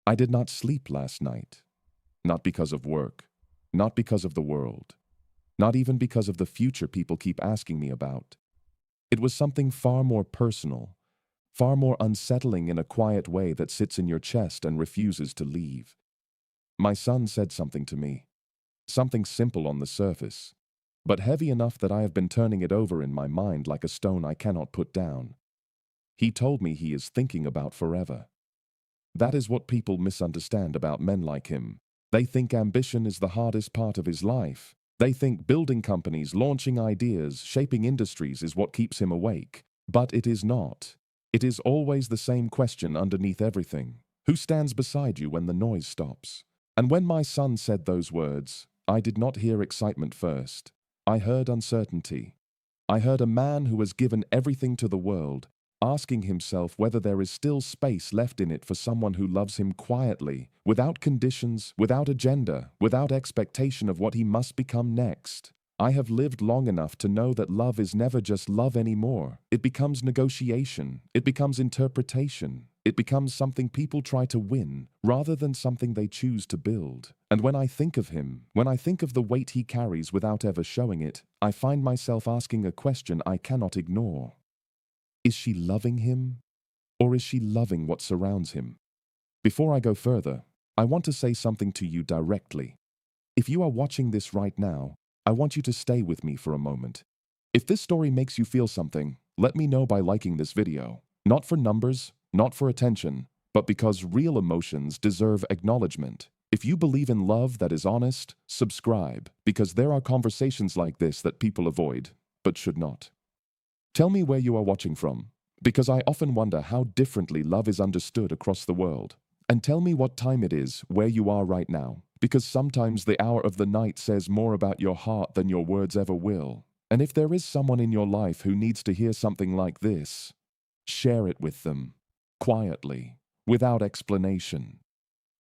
I did not sleep last night. Not because of work. Not because of the world. Not even because of the future people keep asking me about. It was something far more personal, far more unsettling in a quiet way that sits in your chest and refuses to leave. My son said something to me. Something simple on the surface, but heavy enough that I have been turning it over in my mind like a stone I cannot put down. He told me he is thinking about forever. That is what people misunderstand about men like him. They think ambition is the hardest part of his life. They think building companies, launching ideas, shaping industries is what keeps him awake. But it is not. It is always the same question underneath everything. Who stands beside you when the noise stops? And when my son said those words, I did not hear excitement first. I heard uncertainty. I heard a man who has given everything to the world, asking himself whether there is still space left in it for someone who loves him quietly, without conditions, without agenda, without expectation of what he must become next. I have lived long enough to know that love is never just love anymore. It becomes negotiation. It becomes interpretation. It becomes something people try to win, rather than something they choose to build. And when I think of him, when I think of the weight he carries without ever showing it, I find myself asking a question I cannot ignore. Is she loving him, or is she loving what surrounds him? Before I go further, I want to say something to you directly. If you are watching this right now, I want you to stay with me for a moment. If this story makes you feel something, let me know by liking this video. Not for numbers, not for attention, but because real emotions deserve acknowledgement. If you believe in love that is honest, subscribe, because there are conversations like this that people avoid, but should not. Tell me where you are watching from, because I often wonder how differently love is understood across the world. And tell me what time it is where you are right now, because sometimes the hour of the night says more about your heart than your words ever will. And if there is someone in your life who needs to hear something like this, share it with them, quietly, without explanation.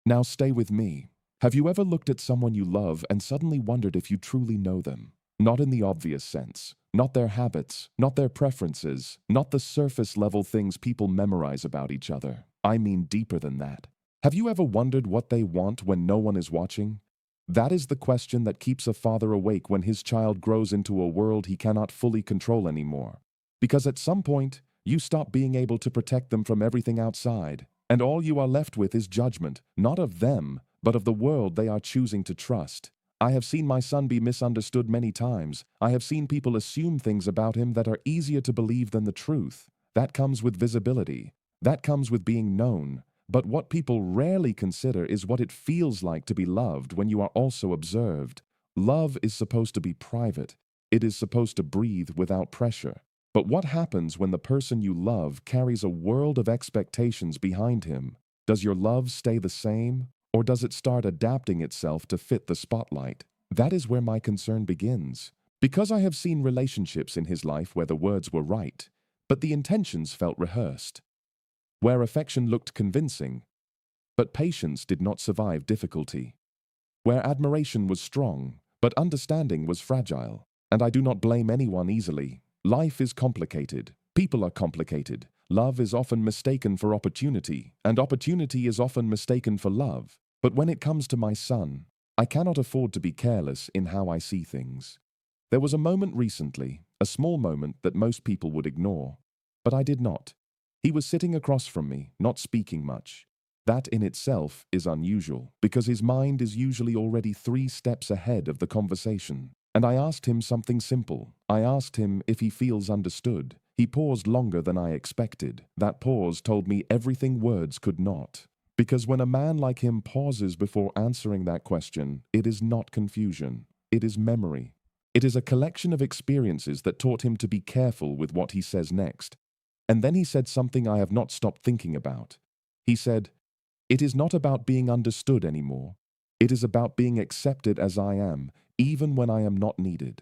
Now stay with me. Have you ever looked at someone you love and suddenly wondered if you truly know them? Not in the obvious sense, not their habits, not their preferences, not the surface-level things people memorize about each other. I mean deeper than that. Have you ever wondered what they want when no one is watching? That is the question that keeps a father awake when his child grows into a world he cannot fully control anymore. Because at some point, you stop being able to protect them from everything outside, and all you are left with is judgment, not of them, but of the world they are choosing to trust. I have seen my son be misunderstood many times. I have seen people assume things about him that are easier to believe than the truth. That comes with visibility. That comes with being known. But what people rarely consider is what it feels like to be loved when you are also observed. Love is supposed to be private. It is supposed to breathe without pressure. But what happens when the person you love carries a world of expectations behind him? Does your love stay the same? Or does it start adapting itself to fit the spotlight? That is where my concern begins. Because I have seen relationships in his life where the words were right, but the intentions felt rehearsed. Where affection looked convincing, but patience did not survive difficulty. Where admiration was strong, but understanding was fragile. And I do not blame anyone easily. Life is complicated. People are complicated. Love is often mistaken for opportunity, and opportunity is often mistaken for love. But when it comes to my son, I cannot afford to be careless in how I see things. There was a moment recently, a small moment that most people would ignore, but I did not. He was sitting across from me, not speaking much. That in itself is unusual, because his mind is usually already 3 steps ahead of the conversation. And I asked him something simple. I asked him if he feels understood. He paused longer than I expected. That pause told me everything words could not. Because when a man like him pauses before answering that question, it is not confusion. It is memory. It is a collection of experiences that taught him to be careful with what he says next. And then he said something I have not stopped thinking about. He said, "It is not about being understood anymore. It is about being accepted as I am, even when I am not needed."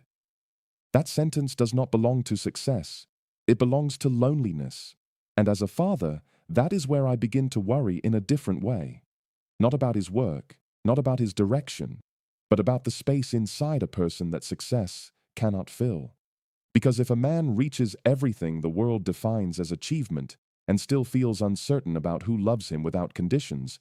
That sentence does not belong to success. It belongs to loneliness. And as a father, that is where I begin to worry in a different way. Not about his work, not about his direction, but about the space inside a person that success cannot fill. Because if a man reaches everything the world defines as achievement and still feels uncertain about who loves him without conditions,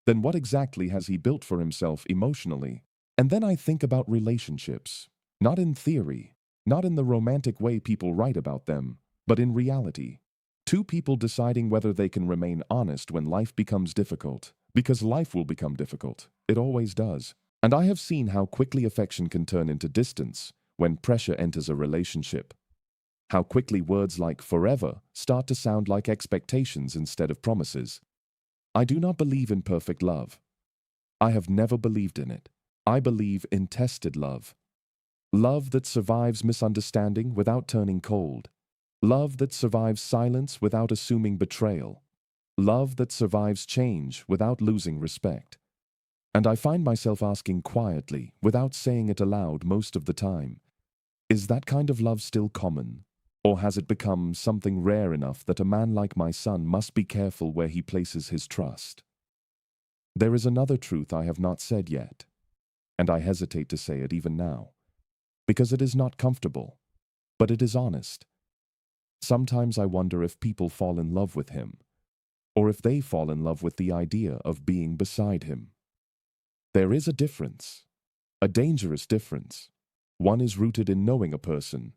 then what exactly has he built for himself emotionally? And then I think about relationships, not in theory, not in the romantic way people write about them, but in reality. Two people deciding whether they can remain honest when life becomes difficult, because life will become difficult. It always does. And I have seen how quickly affection can turn into distance when pressure enters a relationship. How quickly words like forever start to sound like expectations instead of promises. I do not believe in perfect love. I have never believed in it. I believe in tested love. Love that survives misunderstanding without turning cold. Love that survives silence without assuming betrayal. Love that survives change without losing respect. And I find myself asking quietly, without saying it aloud most of the time, is that kind of love still common? Or has it become something rare enough that a man like my son must be careful where he places his trust? There is another truth I have not said yet, and I hesitate to say it even now, because it is not comfortable, but it is honest. Sometimes I wonder if people fall in love with him, or if they fall in love with the idea of being beside him. There is a difference, a dangerous difference. One is rooted in knowing a person.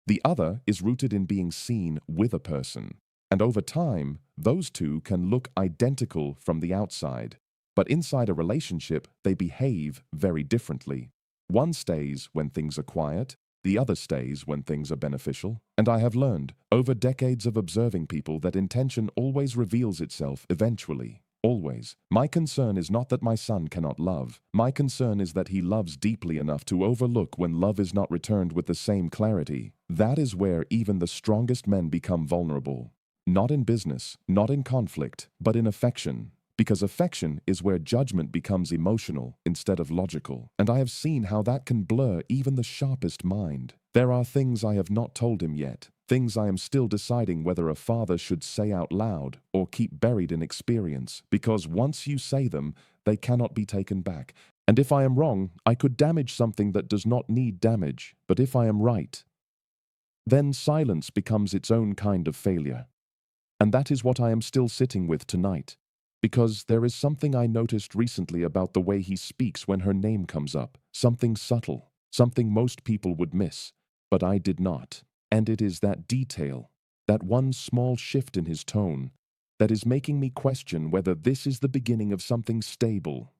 The other is rooted in being seen with a person. And over time, those two can look identical from the outside, but inside a relationship, they behave very differently. One stays when things are quiet, the other stays when things are beneficial. And I have learned, over decades of observing people, that intention always reveals itself eventually. Always. My concern is not that my son cannot love. My concern is that he loves deeply enough to overlook when love is not returned with the same clarity. That is where even the strongest men become vulnerable. Not in business, not in conflict, but in affection. Because affection is where judgment becomes emotional instead of logical. And I have seen how that can blur even the sharpest mind. There are things I have not told him yet. Things I am still deciding whether a father should say out loud or keep buried in experience, because once you say them, they cannot be taken back. And if I am wrong, I could damage something that does not need damage. But if I am right, then silence becomes its own kind of failure. And that is what I am still sitting with tonight. Because there is something I noticed recently about the way he speaks when her name comes up. Something subtle, something most people would miss, but I did not. And it is that detail, that one small shift in his tone, that is making me question whether this is the beginning of something stable,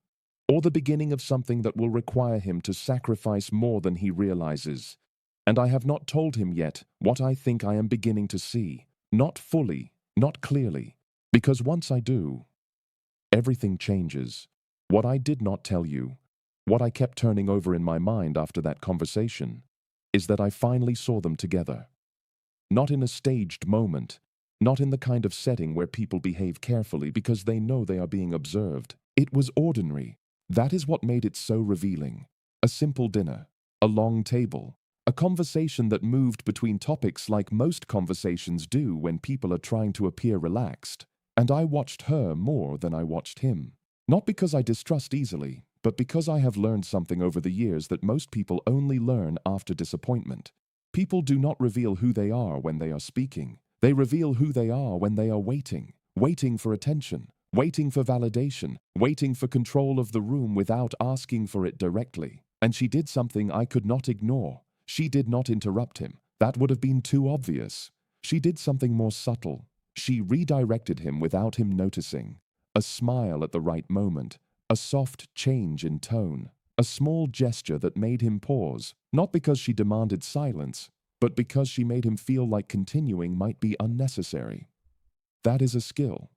or the beginning of something that will require him to sacrifice more than he realizes. And I have not told him yet what I think I am beginning to see. Not fully, not clearly, because once I do, everything changes. What I did not tell you, what I kept turning over in my mind after that conversation, is that I finally saw them together. Not in a staged moment, not in the kind of setting where people behave carefully because they know they are being observed. It was ordinary. That is what made it so revealing. A simple dinner, a long table, a conversation that moved between topics like most conversations do when people are trying to appear relaxed. And I watched her more than I watched him. Not because I distrust easily, but because I have learned something over the years that most people only learn after disappointment. People do not reveal who they are when they are speaking. They reveal who they are when they are waiting. Waiting for attention, waiting for validation, waiting for control of the room without asking for it directly. And she did something I could not ignore. She did not interrupt him. That would have been too obvious. She did something more subtle. She redirected him without him noticing. A smile at the right moment, a soft change in tone, a small gesture that made him pause, not because she demanded silence, but because she made him feel like continuing might be unnecessary. That is a skill.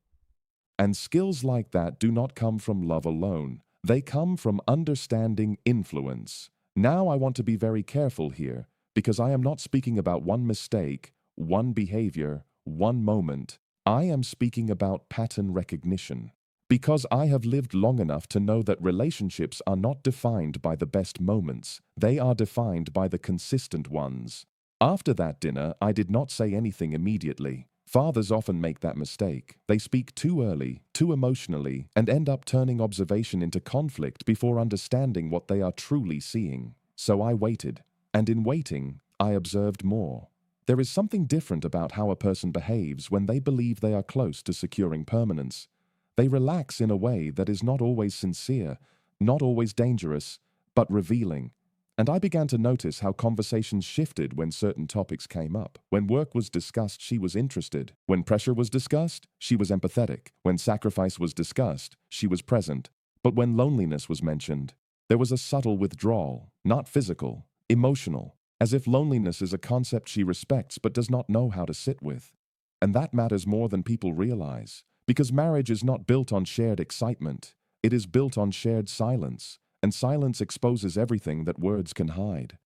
And skills like that do not come from love alone. They come from understanding influence. Now I want to be very careful here, because I am not speaking about one mistake, one behavior, one moment. I am speaking about pattern recognition. Because I have lived long enough to know that relationships are not defined by the best moments. They are defined by the consistent ones. After that dinner, I did not say anything immediately. Fathers often make that mistake. They speak too early, too emotionally, and end up turning observation into conflict before understanding what they are truly seeing. So I waited. And in waiting, I observed more. There is something different about how a person behaves when they believe they are close to securing permanence. They relax in a way that is not always sincere, not always dangerous, but revealing. And I began to notice how conversations shifted when certain topics came up. When work was discussed, she was interested. When pressure was discussed, she was empathetic. When sacrifice was discussed, she was present. But when loneliness was mentioned, there was a subtle withdrawal, not physical, emotional, as if loneliness is a concept she respects but does not know how to sit with. And that matters more than people realize, because marriage is not built on shared excitement, it is built on shared silence, and silence exposes everything that words can hide.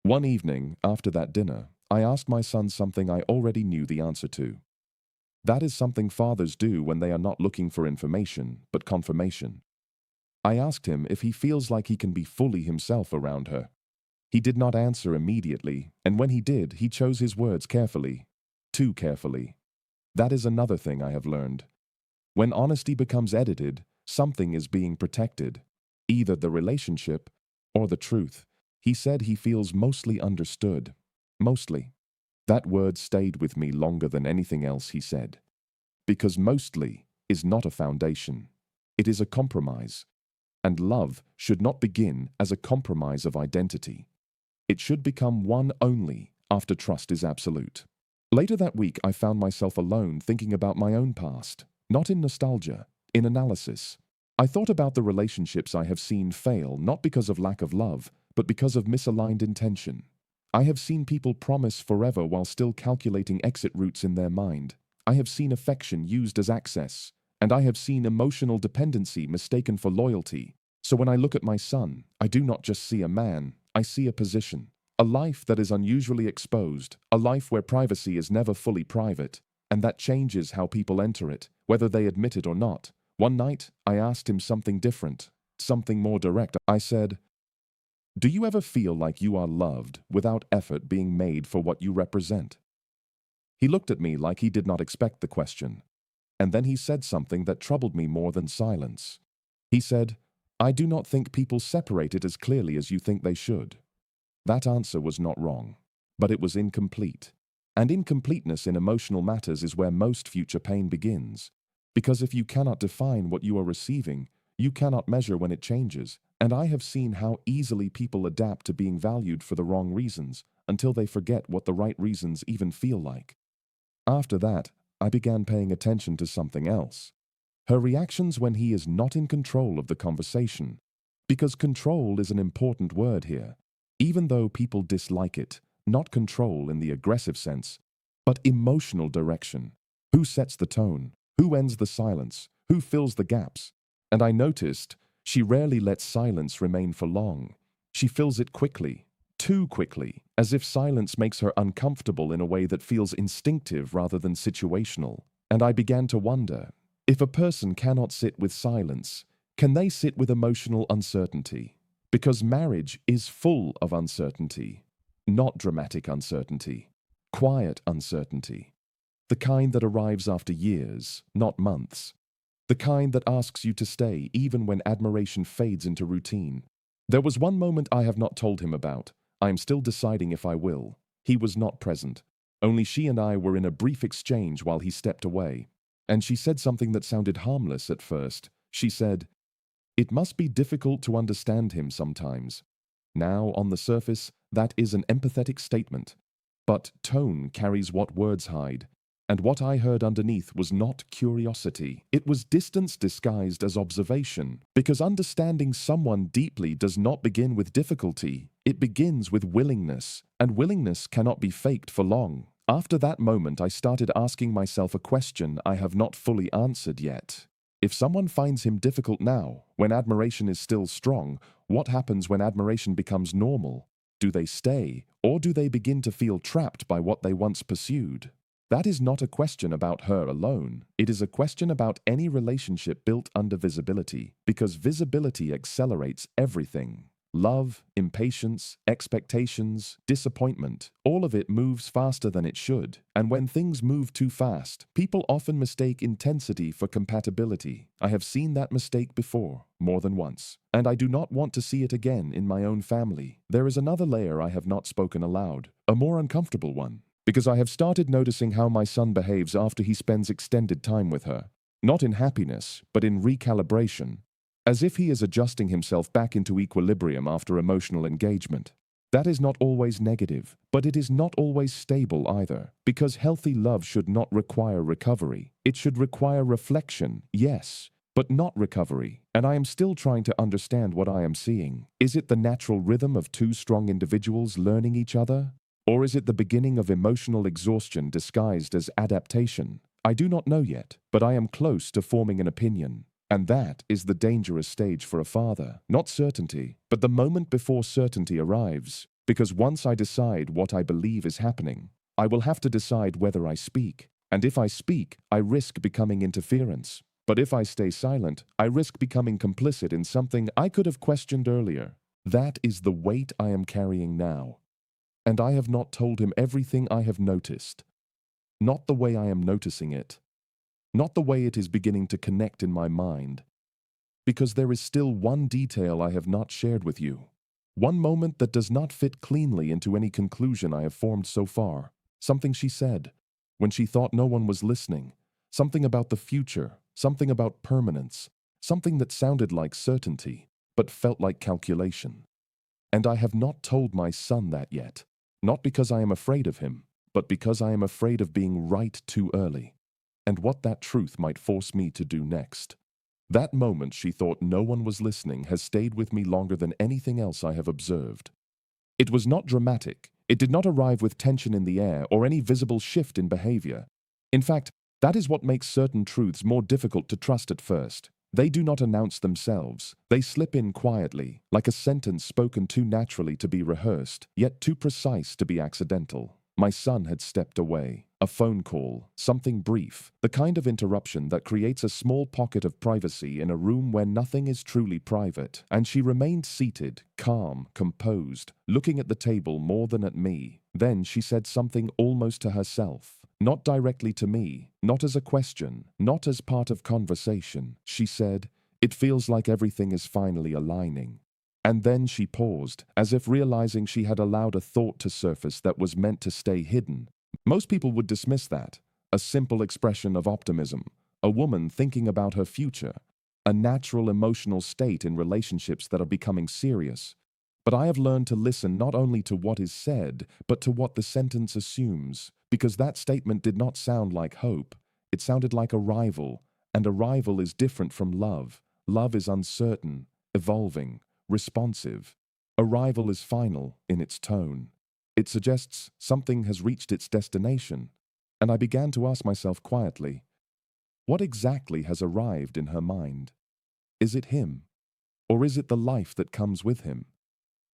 One evening, after that dinner, I asked my son something I already knew the answer to. That is something fathers do when they are not looking for information, but confirmation. I asked him if he feels like he can be fully himself around her. He did not answer immediately, and when he did, he chose his words carefully. Too carefully. That is another thing I have learned. When honesty becomes edited, something is being protected. Either the relationship or the truth. He said he feels mostly understood. Mostly. That word stayed with me longer than anything else he said. Because mostly is not a foundation. It is a compromise. And love should not begin as a compromise of identity. It should become one only after trust is absolute. Later that week, I found myself alone thinking about my own past, not in nostalgia, in analysis. I thought about the relationships I have seen fail not because of lack of love, but because of misaligned intention. I have seen people promise forever while still calculating exit routes in their mind. I have seen affection used as access, and I have seen emotional dependency mistaken for loyalty. So when I look at my son, I do not just see a man, I see a position. A life that is unusually exposed, a life where privacy is never fully private, and that changes how people enter it, whether they admit it or not. One night, I asked him something different, something more direct. I said, "Do you ever feel like you are loved without effort being made for what you represent?" He looked at me like he did not expect the question, and then he said something that troubled me more than silence. He said, "I do not think people separate it as clearly as you think they should." That answer was not wrong, but it was incomplete. And incompleteness in emotional matters is where most future pain begins. Because if you cannot define what you are receiving, you cannot measure when it changes. And I have seen how easily people adapt to being valued for the wrong reasons until they forget what the right reasons even feel like. After that, I began paying attention to something else. Her reactions when he is not in control of the conversation. Because control is an important word here. Even though people dislike it, not control in the aggressive sense, but emotional direction. Who sets the tone? Who ends the silence? Who fills the gaps? And I noticed she rarely lets silence remain for long. She fills it quickly, too quickly, as if silence makes her uncomfortable in a way that feels instinctive rather than situational. And I began to wonder, if a person cannot sit with silence, can they sit with emotional uncertainty? Because marriage is full of uncertainty, not dramatic uncertainty, quiet uncertainty. The kind that arrives after years, not months. The kind that asks you to stay even when admiration fades into routine. There was one moment I have not told him about. I am still deciding if I will. He was not present. Only she and I were in a brief exchange while he stepped away. And she said something that sounded harmless at first. She said, "It must be difficult to understand him sometimes." Now, on the surface, that is an empathetic statement. But tone carries what words hide. And what I heard underneath was not curiosity. It was distance disguised as observation. Because understanding someone deeply does not begin with difficulty. It begins with willingness. And willingness cannot be faked for long. After that moment, I started asking myself a question I have not fully answered yet. If someone finds him difficult now, when admiration is still strong, what happens when admiration becomes normal? Do they stay, or do they begin to feel trapped by what they once pursued? That is not a question about her alone. It is a question about any relationship built under visibility, because visibility accelerates everything. Love, impatience, expectations, disappointment, all of it moves faster than it should. And when things move too fast, people often mistake intensity for compatibility. I have seen that mistake before, more than once. And I do not want to see it again in my own family. There is another layer I have not spoken aloud, a more uncomfortable one. Because I have started noticing how my son behaves after he spends extended time with her. Not in happiness, but in recalibration, as if he is adjusting himself back into equilibrium after emotional engagement. That is not always negative, but it is not always stable either, because healthy love should not require recovery. It should require reflection, yes, but not recovery. And I am still trying to understand what I am seeing. Is it the natural rhythm of two strong individuals learning each other? Or is it the beginning of emotional exhaustion disguised as adaptation? I do not know yet, but I am close to forming an opinion. And that is the dangerous stage for a father. Not certainty, but the moment before certainty arrives. Because once I decide what I believe is happening, I will have to decide whether I speak. And if I speak, I risk becoming interference. But if I stay silent, I risk becoming complicit in something I could have questioned earlier. That is the weight I am carrying now. And I have not told him everything I have noticed. Not the way I am noticing it. Not the way it is beginning to connect in my mind. Because there is still one detail I have not shared with you. One moment that does not fit cleanly into any conclusion I have formed so far. Something she said, when she thought no one was listening. Something about the future, something about permanence, something that sounded like certainty, but felt like calculation. And I have not told my son that yet. Not because I am afraid of him, but because I am afraid of being right too early. And what that truth might force me to do next. That moment she thought no one was listening has stayed with me longer than anything else I have observed. It was not dramatic. It did not arrive with tension in the air or any visible shift in behavior. In fact, that is what makes certain truths more difficult to trust at first. They do not announce themselves. They slip in quietly, like a sentence spoken too naturally to be rehearsed, yet too precise to be accidental. My son had stepped away. A phone call, something brief, the kind of interruption that creates a small pocket of privacy in a room where nothing is truly private, and she remained seated, calm, composed, looking at the table more than at me. Then she said something almost to herself, not directly to me, not as a question, not as part of conversation. She said, "It feels like everything is finally aligning." And then she paused, as if realizing she had allowed a thought to surface that was meant to stay hidden. Most people would dismiss that, a simple expression of optimism, a woman thinking about her future, a natural emotional state in relationships that are becoming serious. But I have learned to listen not only to what is said, but to what the sentence assumes, because that statement did not sound like hope. It sounded like arrival, and arrival is different from love. Love is uncertain, evolving, responsive. Arrival is final in its tone. It suggests something has reached its destination, and I began to ask myself quietly, what exactly has arrived in her mind? Is it him? Or is it the life that comes with him?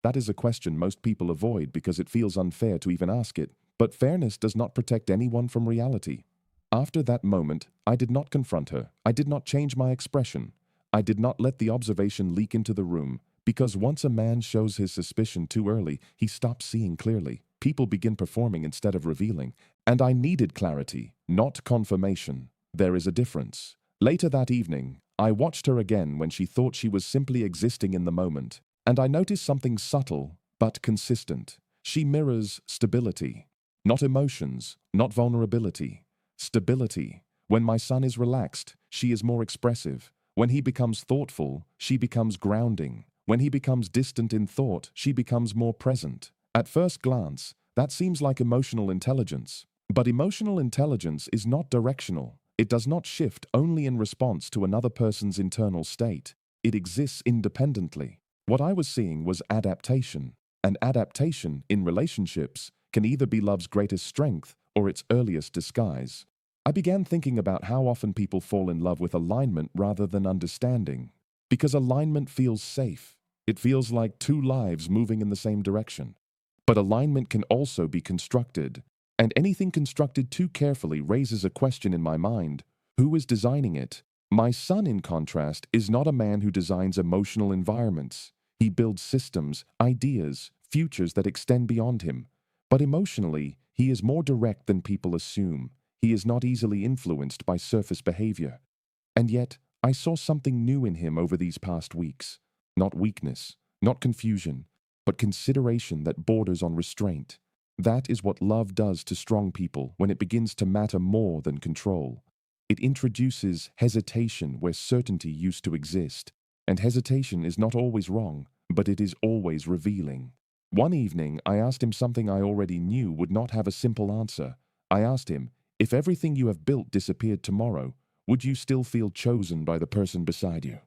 That is a question most people avoid because it feels unfair to even ask it, but fairness does not protect anyone from reality. After that moment, I did not confront her. I did not change my expression. I did not let the observation leak into the room. Because once a man shows his suspicion too early, he stops seeing clearly. People begin performing instead of revealing. And I needed clarity, not confirmation. There is a difference. Later that evening, I watched her again when she thought she was simply existing in the moment. And I noticed something subtle, but consistent. She mirrors stability. Not emotions, not vulnerability. Stability. When my son is relaxed, she is more expressive. When he becomes thoughtful, she becomes grounding. When he becomes distant in thought, she becomes more present. At first glance, that seems like emotional intelligence. But emotional intelligence is not directional. It does not shift only in response to another person's internal state. It exists independently. What I was seeing was adaptation. And adaptation, in relationships, can either be love's greatest strength or its earliest disguise. I began thinking about how often people fall in love with alignment rather than understanding. Because alignment feels safe. It feels like two lives moving in the same direction. But alignment can also be constructed, and anything constructed too carefully raises a question in my mind. Who is designing it? My son, in contrast, is not a man who designs emotional environments. He builds systems, ideas, futures that extend beyond him. But emotionally, he is more direct than people assume. He is not easily influenced by surface behavior. And yet, I saw something new in him over these past weeks. Not weakness, not confusion, but consideration that borders on restraint. That is what love does to strong people when it begins to matter more than control. It introduces hesitation where certainty used to exist. And hesitation is not always wrong, but it is always revealing. One evening, I asked him something I already knew would not have a simple answer. I asked him, if everything you have built disappeared tomorrow, would you still feel chosen by the person beside you?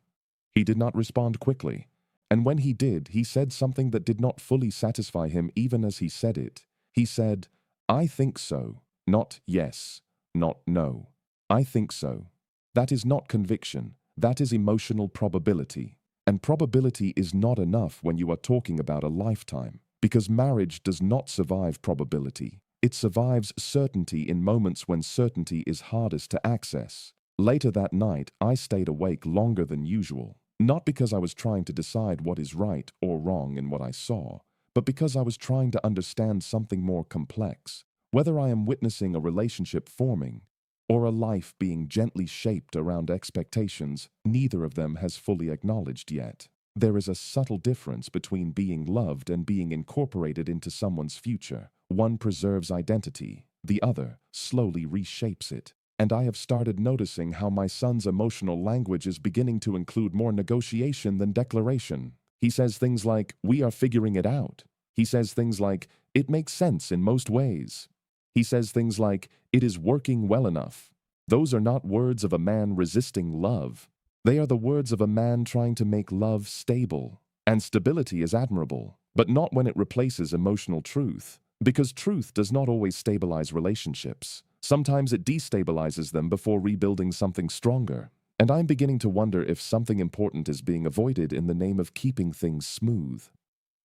He did not respond quickly. And when he did, he said something that did not fully satisfy him even as he said it. He said, I think so, not yes, not no. I think so. That is not conviction. That is emotional probability. And probability is not enough when you are talking about a lifetime, because marriage does not survive probability. It survives certainty in moments when certainty is hardest to access. Later that night, I stayed awake longer than usual, not because I was trying to decide what is right or wrong in what I saw, but because I was trying to understand something more complex, whether I am witnessing a relationship forming or a life being gently shaped around expectations neither of them has fully acknowledged yet. There is a subtle difference between being loved and being incorporated into someone's future. One preserves identity, the other slowly reshapes it. And I have started noticing how my son's emotional language is beginning to include more negotiation than declaration. He says things like, we are figuring it out. He says things like, it makes sense in most ways. He says things like, it is working well enough. Those are not words of a man resisting love. They are the words of a man trying to make love stable. And stability is admirable, but not when it replaces emotional truth. Because truth does not always stabilize relationships. Sometimes it destabilizes them before rebuilding something stronger. And I'm beginning to wonder if something important is being avoided in the name of keeping things smooth.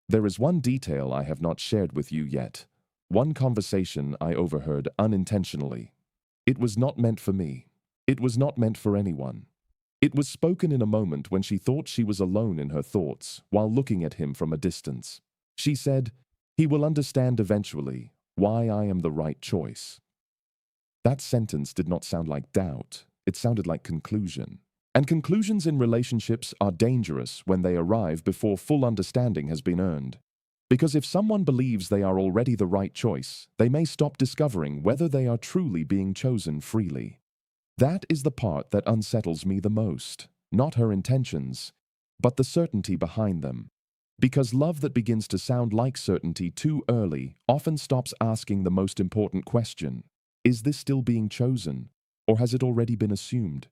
There is one detail I have not shared with you yet. One conversation I overheard unintentionally. It was not meant for me. It was not meant for anyone. It was spoken in a moment when she thought she was alone in her thoughts while looking at him from a distance. She said, he will understand eventually why I am the right choice. That sentence did not sound like doubt. It sounded like conclusion. And conclusions in relationships are dangerous when they arrive before full understanding has been earned. Because if someone believes they are already the right choice, they may stop discovering whether they are truly being chosen freely. That is the part that unsettles me the most, not her intentions, but the certainty behind them. Because love that begins to sound like certainty too early often stops asking the most important question. Is this still being chosen, or has it already been assumed?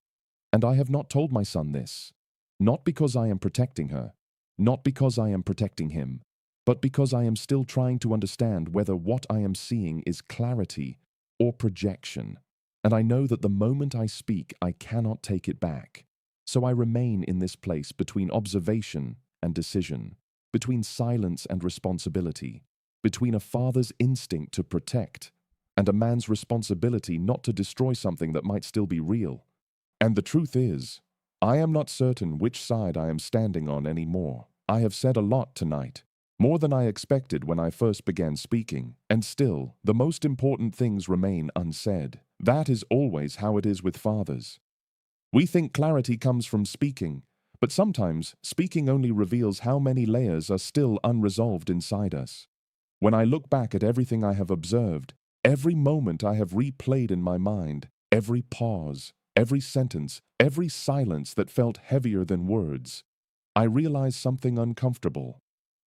And I have not told my son this, not because I am protecting her, not because I am protecting him, but because I am still trying to understand whether what I am seeing is clarity or projection. And I know that the moment I speak, I cannot take it back. So I remain in this place between observation and decision, between silence and responsibility, between a father's instinct to protect and a man's responsibility not to destroy something that might still be real. And the truth is, I am not certain which side I am standing on anymore. I have said a lot tonight. More than I expected when I first began speaking, and still, the most important things remain unsaid. That is always how it is with fathers. We think clarity comes from speaking, but sometimes speaking only reveals how many layers are still unresolved inside us. When I look back at everything I have observed, every moment I have replayed in my mind, every pause, every sentence, every silence that felt heavier than words, I realize something uncomfortable.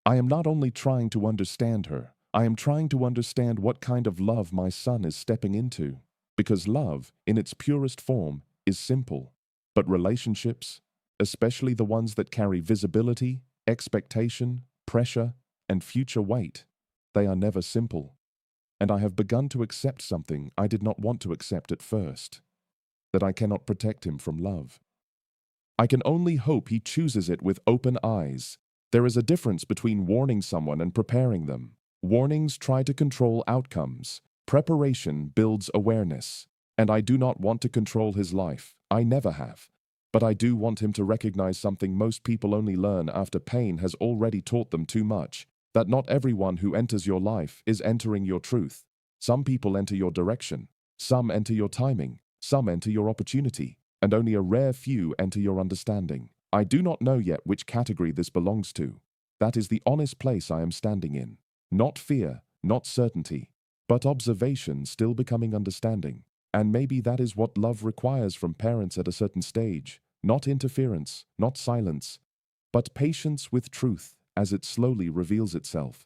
I am not only trying to understand her, I am trying to understand what kind of love my son is stepping into. Because love, in its purest form, is simple. But relationships, especially the ones that carry visibility, expectation, pressure, and future weight, they are never simple. And I have begun to accept something I did not want to accept at first, that I cannot protect him from love. I can only hope he chooses it with open eyes. There is a difference between warning someone and preparing them. Warnings try to control outcomes. Preparation builds awareness. And I do not want to control his life. I never have. But I do want him to recognize something most people only learn after pain has already taught them too much. That not everyone who enters your life is entering your truth. Some people enter your direction. Some enter your timing. Some enter your opportunity. And only a rare few enter your understanding. I do not know yet which category this belongs to. That is the honest place I am standing in. Not fear, not certainty, but observation still becoming understanding. And maybe that is what love requires from parents at a certain stage. Not interference, not silence, but patience with truth as it slowly reveals itself.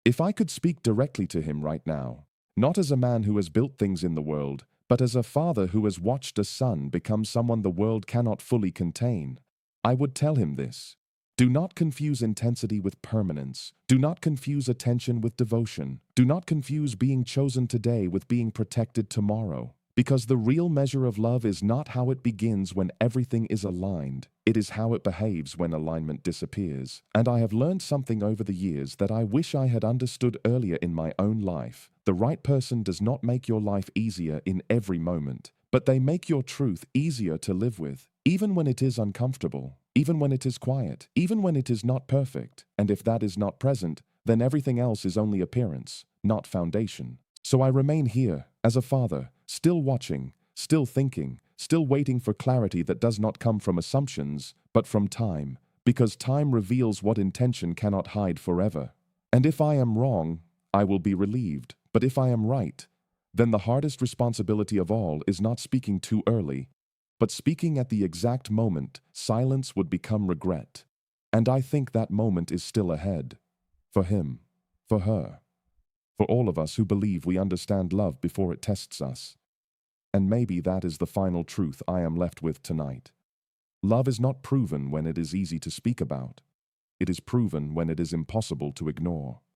If I could speak directly to him right now, not as a man who has built things in the world, but as a father who has watched a son become someone the world cannot fully contain, I would tell him this. Do not confuse intensity with permanence. Do not confuse attention with devotion. Do not confuse being chosen today with being protected tomorrow. Because the real measure of love is not how it begins when everything is aligned. It is how it behaves when alignment disappears. And I have learned something over the years that I wish I had understood earlier in my own life. The right person does not make your life easier in every moment, but they make your truth easier to live with, even when it is uncomfortable, even when it is quiet, even when it is not perfect. And if that is not present, then everything else is only appearance, not foundation. So I remain here, as a father, still watching, still thinking, still waiting for clarity that does not come from assumptions, but from time, because time reveals what intention cannot hide forever. And if I am wrong, I will be relieved. But if I am right, then the hardest responsibility of all is not speaking too early, but speaking at the exact moment silence would become regret. And I think that moment is still ahead. For him, for her, for all of us who believe we understand love before it tests us. And maybe that is the final truth I am left with tonight. Love is not proven when it is easy to speak about. It is proven when it is impossible to ignore.